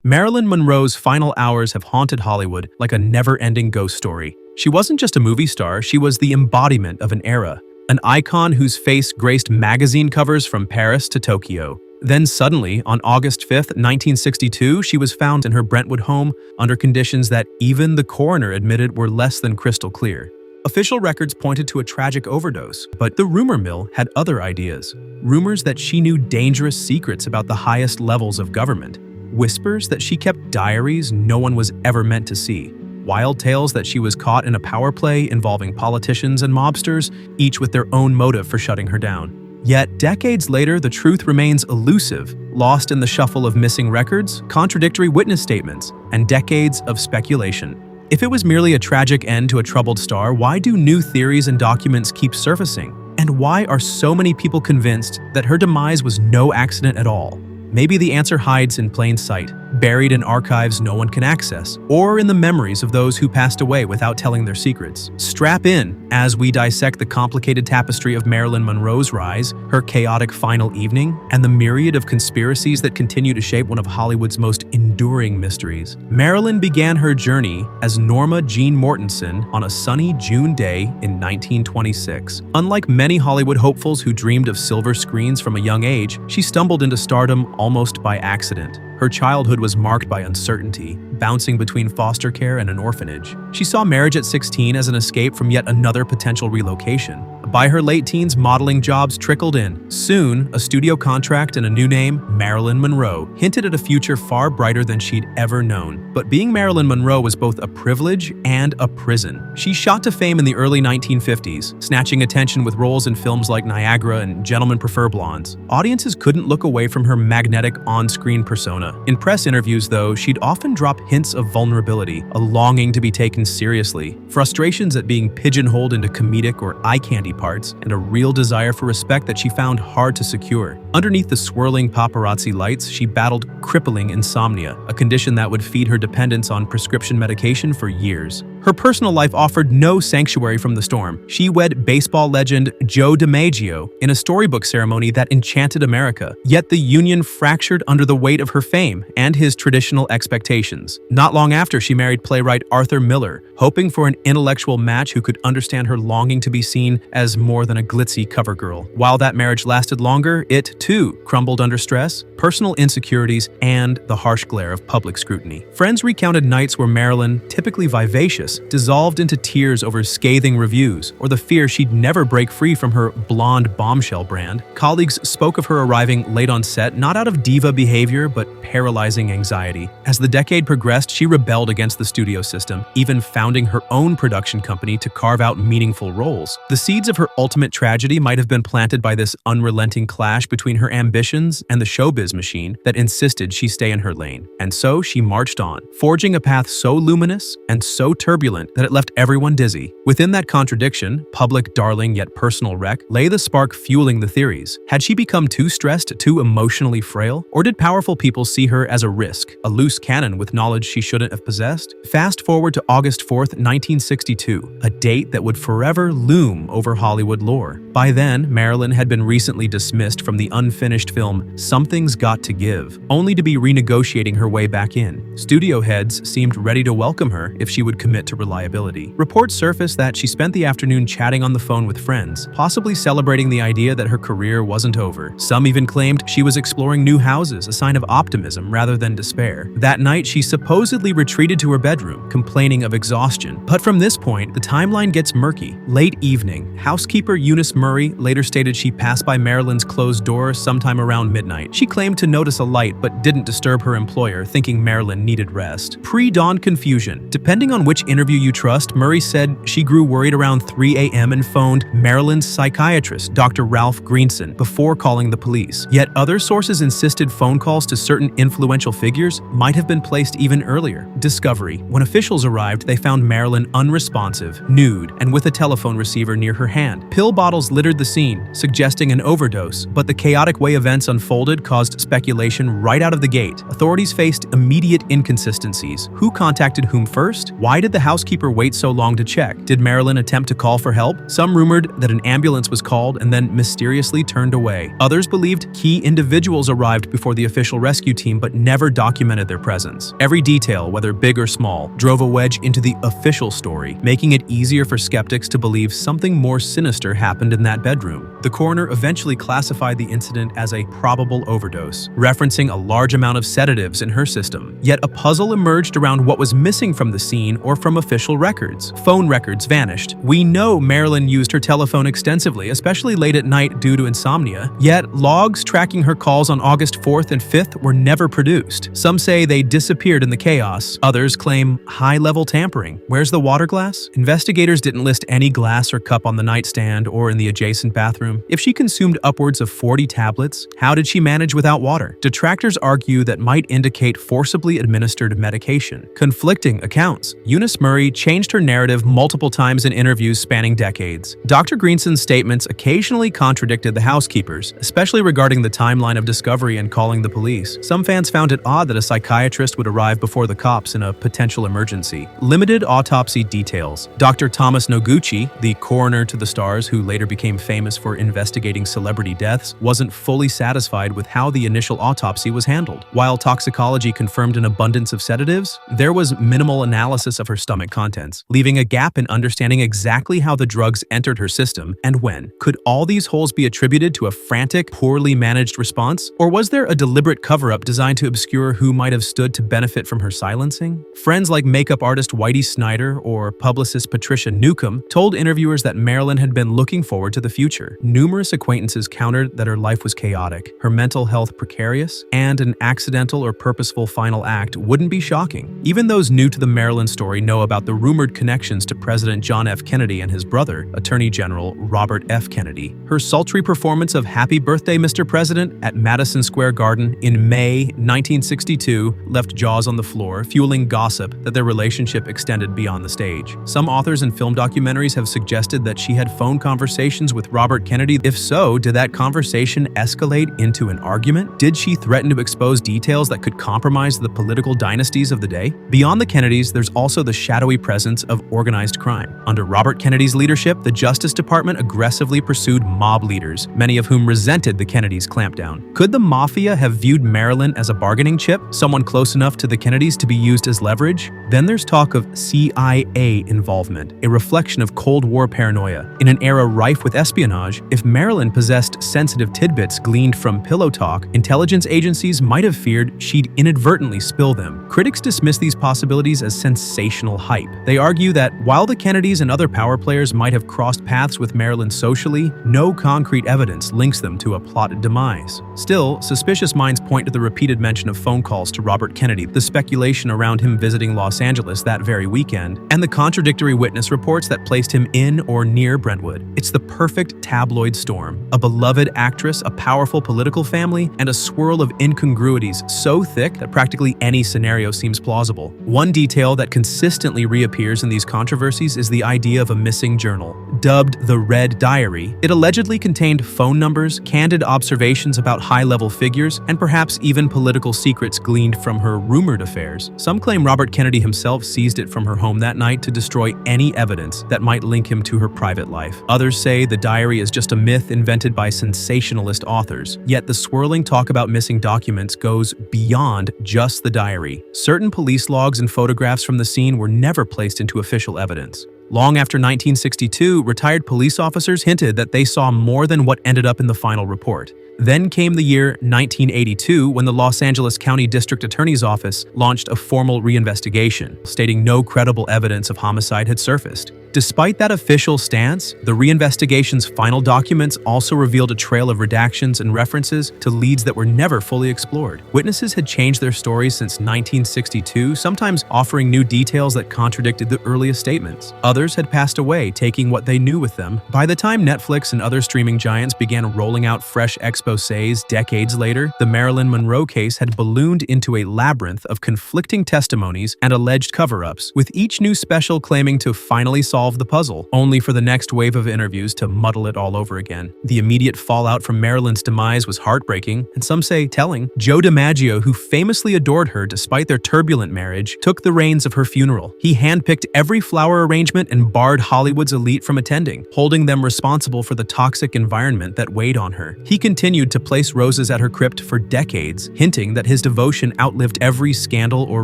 Marilyn Monroe's final hours have haunted Hollywood like a never-ending ghost story. She wasn't just a movie star, she was the embodiment of an era, an icon whose face graced magazine covers from Paris to Tokyo. Then suddenly, on August 5, 1962, she was found in her Brentwood home under conditions that even the coroner admitted were less than crystal clear. Official records pointed to a tragic overdose, but the rumor mill had other ideas. Rumors that she knew dangerous secrets about the highest levels of government. Whispers that she kept diaries no one was ever meant to see. Wild tales that she was caught in a power play involving politicians and mobsters, each with their own motive for shutting her down. Yet, decades later, the truth remains elusive, lost in the shuffle of missing records, contradictory witness statements, and decades of speculation. If it was merely a tragic end to a troubled star, why do new theories and documents keep surfacing? And why are so many people convinced that her demise was no accident at all? Maybe the answer hides in plain sight, buried in archives no one can access, or in the memories of those who passed away without telling their secrets. Strap in as we dissect the complicated tapestry of Marilyn Monroe's rise, her chaotic final evening, and the myriad of conspiracies that continue to shape one of Hollywood's most enduring mysteries. Marilyn began her journey as Norma Jean Mortensen on a sunny June day in 1926. Unlike many Hollywood hopefuls who dreamed of silver screens from a young age, she stumbled into stardom almost by accident. Her childhood was marked by uncertainty, bouncing between foster care and an orphanage. She saw marriage at 16 as an escape from yet another potential relocation. By her late teens, modeling jobs trickled in. Soon, a studio contract and a new name, Marilyn Monroe, hinted at a future far brighter than she'd ever known. But being Marilyn Monroe was both a privilege and a prison. She shot to fame in the early 1950s, snatching attention with roles in films like Niagara and Gentlemen Prefer Blondes. Audiences couldn't look away from her magnetic on-screen persona. In press interviews, though, she'd often drop hints of vulnerability, a longing to be taken seriously, frustrations at being pigeonholed into comedic or eye-candy parts, and a real desire for respect that she found hard to secure. Underneath the swirling paparazzi lights, she battled crippling insomnia, a condition that would feed her dependence on prescription medication for years. Her personal life offered no sanctuary from the storm. She wed baseball legend Joe DiMaggio in a storybook ceremony that enchanted America, yet the union fractured under the weight of her fame and his traditional expectations. Not long after, she married playwright Arthur Miller, hoping for an intellectual match who could understand her longing to be seen as more than a glitzy cover girl. While that marriage lasted longer, it, too, crumbled under stress, personal insecurities, and the harsh glare of public scrutiny. Friends recounted nights where Marilyn, typically vivacious, dissolved into tears over scathing reviews or the fear she'd never break free from her blonde bombshell brand. Colleagues spoke of her arriving late on set not out of diva behavior but paralyzing anxiety. As the decade progressed, she rebelled against the studio system, even founding her own production company to carve out meaningful roles. The seeds of her ultimate tragedy might have been planted by this unrelenting clash between her ambitions and the showbiz machine that insisted she stay in her lane. And so she marched on, forging a path so luminous and so turbulent that it left everyone dizzy. Within that contradiction, public darling yet personal wreck, lay the spark fueling the theories. Had she become too stressed, too emotionally frail? Or did powerful people see her as a risk, a loose cannon with knowledge she shouldn't have possessed? Fast forward to August 4th, 1962, a date that would forever loom over Hollywood lore. By then, Marilyn had been recently dismissed from the unfinished film Something's Got to Give, only to be renegotiating her way back in. Studio heads seemed ready to welcome her if she would commit to reliability. Reports surfaced that she spent the afternoon chatting on the phone with friends, possibly celebrating the idea that her career wasn't over. Some even claimed she was exploring new houses, a sign of optimism rather than despair. That night, she supposedly retreated to her bedroom, complaining of exhaustion. But from this point, the timeline gets murky. Late evening, housekeeper Eunice Murray later stated she passed by Marilyn's closed door sometime around midnight. She claimed to notice a light but didn't disturb her employer, thinking Marilyn needed rest. Pre-dawn confusion. Depending on which interview you trust, Murray said she grew worried around 3 a.m. and phoned Marilyn's psychiatrist, Dr. Ralph Greenson, before calling the police. Yet other sources insisted phone calls to certain influential figures might have been placed even earlier. Discovery. When officials arrived, they found Marilyn unresponsive, nude, and with a telephone receiver near her hand. Pill bottles littered the scene, suggesting an overdose, but the chaotic way events unfolded caused speculation right out of the gate. Authorities faced immediate inconsistencies. Who contacted whom first? Why did the housekeeper wait so long to check? Did Marilyn attempt to call for help? Some rumored that an ambulance was called and then mysteriously turned away. Others believed key individuals arrived before the official rescue team but never documented their presence. Every detail, whether big or small, drove a wedge into the official story, making it easier for skeptics to believe something more sinister happened in that bedroom. The coroner eventually classified the incident as a probable overdose, referencing a large amount of sedatives in her system. Yet a puzzle emerged around what was missing from the scene or from official records. Phone records vanished. We know Marilyn used her telephone extensively, especially late at night due to insomnia, yet logs tracking her calls on August 4th and 5th were never produced. Some say they disappeared in the chaos. Others claim high-level tampering. Where's the water glass? Investigators didn't list any glass or cup on the nightstand or in the adjacent bathroom. If she consumed upwards of 40 tablets, how did she manage without water? Detractors argue that might indicate forcibly administered medication. Conflicting accounts. Eunice Murray changed her narrative multiple times in interviews spanning decades. Dr. Greenson's statements occasionally contradicted the housekeepers, especially regarding the timeline of discovery and calling the police. Some fans found it odd that a psychiatrist would arrive before the cops in a potential emergency. Limited autopsy details. Dr. Thomas Noguchi, the coroner to the stars who later became famous for investigating celebrity deaths, wasn't fully satisfied with how the initial autopsy was handled. While toxicology confirmed an abundance of sedatives, there was minimal analysis of her stomach contents, leaving a gap in understanding exactly how the drugs entered her system and when. Could all these holes be attributed to a frantic, poorly managed response? Or was there a deliberate cover-up designed to obscure who might have stood to benefit from her silencing? Friends like makeup artist Whitey Snyder or publicist Patricia Newcomb told interviewers that Marilyn had been looking forward to the future. Numerous acquaintances countered that her life was chaotic, her mental health precarious, and an accidental or purposeful final act wouldn't be shocking. Even those new to the Marilyn story know about the rumored connections to President John F. Kennedy and his brother, Attorney General Robert F. Kennedy. Her sultry performance of Happy Birthday, Mr. President at Madison Square Garden in May 1962 left jaws on the floor, fueling gossip that their relationship extended beyond the stage. Some authors and film documentaries have suggested that she had phone conversations with Robert Kennedy. If so, did that conversation escalate into an argument? Did she threaten to expose details that could compromise the political dynasties of the day? Beyond the Kennedys, there's also the shadowy presence of organized crime. Under Robert Kennedy's leadership, the Justice Department aggressively pursued mob leaders, many of whom resented the Kennedys' clampdown. Could the mafia have viewed Marilyn as a bargaining chip, someone close enough to the Kennedys to be used as leverage? Then there's talk of CIA involvement, a reflection of Cold War paranoia. In an era rife with espionage, if Marilyn possessed sensitive tidbits gleaned from pillow talk, intelligence agencies might have feared she'd inadvertently spill them. Critics dismiss these possibilities as sensational hype. They argue that while the Kennedys and other power players might have crossed paths with Marilyn socially, no concrete evidence links them to a plotted demise. Still, suspicious minds point to the repeated mention of phone calls to Robert Kennedy, the speculation around him visiting Los Angeles that very weekend, and the contradictory witness reports that placed him in or near Brentwood. It's the perfect tabloid storm. A beloved actress, a powerful political family, and a swirl of incongruities so thick that practically any scenario seems plausible. One detail that consistently reappears in these controversies is the idea of a missing journal. Dubbed the Red Diary, it allegedly contained phone numbers, candid observations about high-level figures, and perhaps even political secrets gleaned from her rumored affairs. Some claim Robert Kennedy himself seized it from her home that night to destroy any evidence that might link him to her private life. Others say the diary is just a myth invented by sensationalist authors. Yet the swirling talk about missing documents goes beyond just the diary. Certain police logs and photographs from the scene were never placed into official evidence. Long after 1962, retired police officers hinted that they saw more than what ended up in the final report. Then came the year 1982 when the Los Angeles County District Attorney's Office launched a formal reinvestigation, stating no credible evidence of homicide had surfaced. Despite that official stance, the reinvestigation's final documents also revealed a trail of redactions and references to leads that were never fully explored. Witnesses had changed their stories since 1962, sometimes offering new details that contradicted the earliest statements. Others had passed away, taking what they knew with them. By the time Netflix and other streaming giants began rolling out fresh expositions exposés decades later, the Marilyn Monroe case had ballooned into a labyrinth of conflicting testimonies and alleged cover-ups, with each new special claiming to finally solve the puzzle, only for the next wave of interviews to muddle it all over again. The immediate fallout from Marilyn's demise was heartbreaking, and some say telling. Joe DiMaggio, who famously adored her despite their turbulent marriage, took the reins of her funeral. He handpicked every flower arrangement and barred Hollywood's elite from attending, holding them responsible for the toxic environment that weighed on her. He continued to place roses at her crypt for decades, hinting that his devotion outlived every scandal or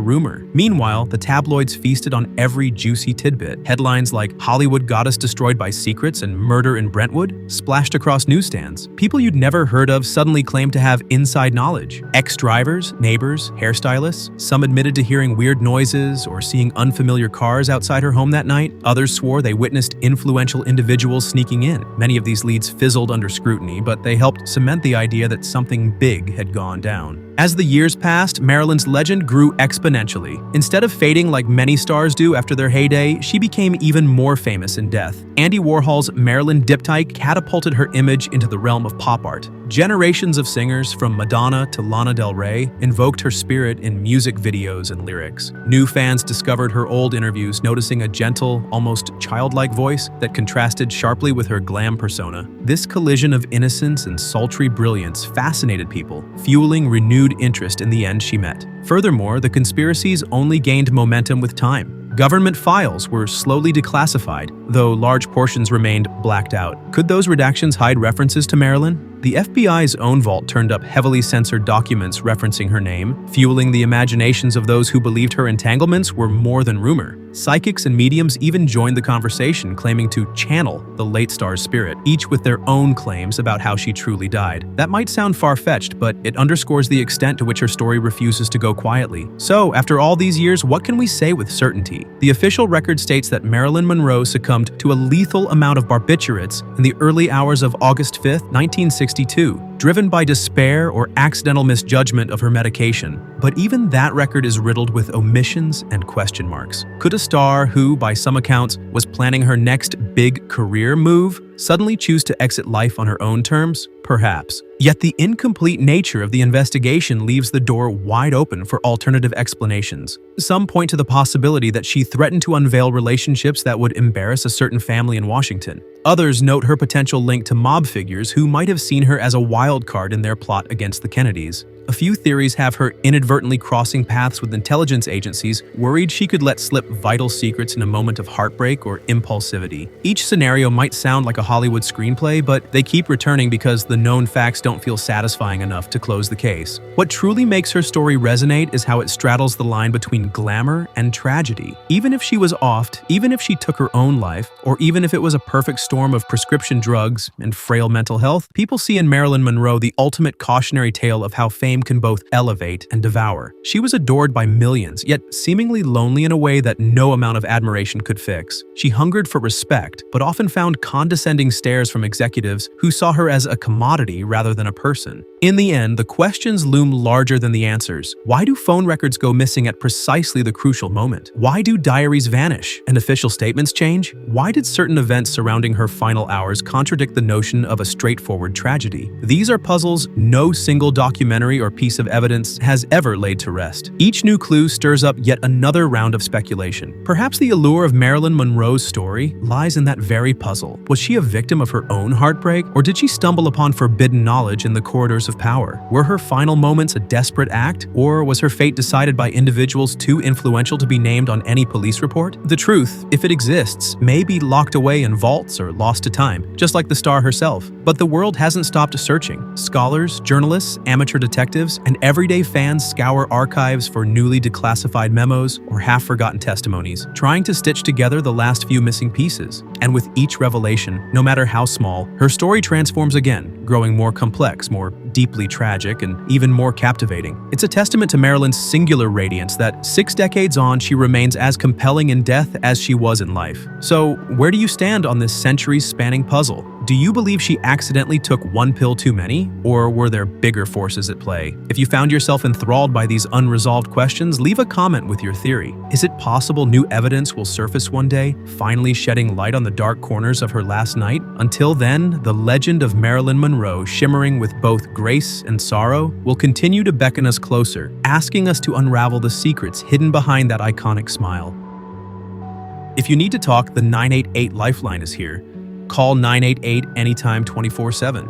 rumor. Meanwhile, the tabloids feasted on every juicy tidbit. Headlines like "Hollywood Goddess Destroyed by Secrets" and "Murder in Brentwood" splashed across newsstands. People you'd never heard of suddenly claimed to have inside knowledge. Ex-drivers, neighbors, hairstylists, some admitted to hearing weird noises or seeing unfamiliar cars outside her home that night. Others swore they witnessed influential individuals sneaking in. Many of these leads fizzled under scrutiny, but they helped cement the idea that something big had gone down. As the years passed, Marilyn's legend grew exponentially. Instead of fading like many stars do after their heyday, she became even more famous in death. Andy Warhol's Marilyn diptyque catapulted her image into the realm of pop art. Generations of singers, from Madonna to Lana Del Rey, invoked her spirit in music videos and lyrics. New fans discovered her old interviews, noticing a gentle, almost childlike voice that contrasted sharply with her glam persona. This collision of innocence and sultry brilliance fascinated people, fueling renewed interest in the end she met. Furthermore, the conspiracies only gained momentum with time. Government files were slowly declassified, though large portions remained blacked out. Could those redactions hide references to Marilyn? The FBI's own vault turned up heavily censored documents referencing her name, fueling the imaginations of those who believed her entanglements were more than rumor. Psychics and mediums even joined the conversation, claiming to channel the late star's spirit, each with their own claims about how she truly died. That might sound far-fetched, but it underscores the extent to which her story refuses to go quietly. So, after all these years, what can we say with certainty? The official record states that Marilyn Monroe succumbed to a lethal amount of barbiturates in the early hours of August 5, 1962, driven by despair or accidental misjudgment of her medication. But even that record is riddled with omissions and question marks. Could a star who, by some accounts, was planning her next big career move suddenly choose to exit life on her own terms? Perhaps. Yet the incomplete nature of the investigation leaves the door wide open for alternative explanations. Some point to the possibility that she threatened to unveil relationships that would embarrass a certain family in Washington. Others note her potential link to mob figures who might have seen her as a wild card in their plot against the Kennedys. A few theories have her inadvertently crossing paths with intelligence agencies, worried she could let slip vital secrets in a moment of heartbreak or impulsivity. Each scenario might sound like a Hollywood screenplay, but they keep returning because the known facts don't feel satisfying enough to close the case. What truly makes her story resonate is how it straddles the line between glamour and tragedy. Even if she was offed, even if she took her own life, or even if it was a perfect storm of prescription drugs and frail mental health, people see in Marilyn Monroe the ultimate cautionary tale of how fame can both elevate and devour. She was adored by millions, yet seemingly lonely in a way that no amount of admiration could fix. She hungered for respect, but often found condescending stares from executives who saw her as a commodity rather than a person. In the end, the questions loom larger than the answers. Why do phone records go missing at precisely the crucial moment? Why do diaries vanish and official statements change? Why did certain events surrounding her final hours contradict the notion of a straightforward tragedy? These are puzzles no single documentary or piece of evidence has ever laid to rest. Each new clue stirs up yet another round of speculation. Perhaps the allure of Marilyn Monroe's story lies in that very puzzle. Was she a victim of her own heartbreak, or did she stumble upon forbidden knowledge in the corridors of power? Were her final moments a desperate act, or was her fate decided by individuals too influential to be named on any police report? The truth, if it exists, may be locked away in vaults or lost to time, just like the star herself. But the world hasn't stopped searching. Scholars, journalists, amateur detectives, and everyday fans scour archives for newly declassified memos or half-forgotten testimonies, trying to stitch together the last few missing pieces. And with each revelation, no matter how small, her story transforms again, growing more complex, more deeply tragic, and even more captivating. It's a testament to Marilyn's singular radiance that 6 decades on, she remains as compelling in death as she was in life. So, where do you stand on this centuries-spanning puzzle? Do you believe she accidentally took one pill too many, or were there bigger forces at play? If you found yourself enthralled by these unresolved questions, leave a comment with your theory. Is it possible new evidence will surface one day, finally shedding light on the dark corners of her last night? Until then, the legend of Marilyn Monroe, shimmering with both grace and sorrow, will continue to beckon us closer, asking us to unravel the secrets hidden behind that iconic smile. If you need to talk, the 988 Lifeline is here. Call 988 anytime 24/7.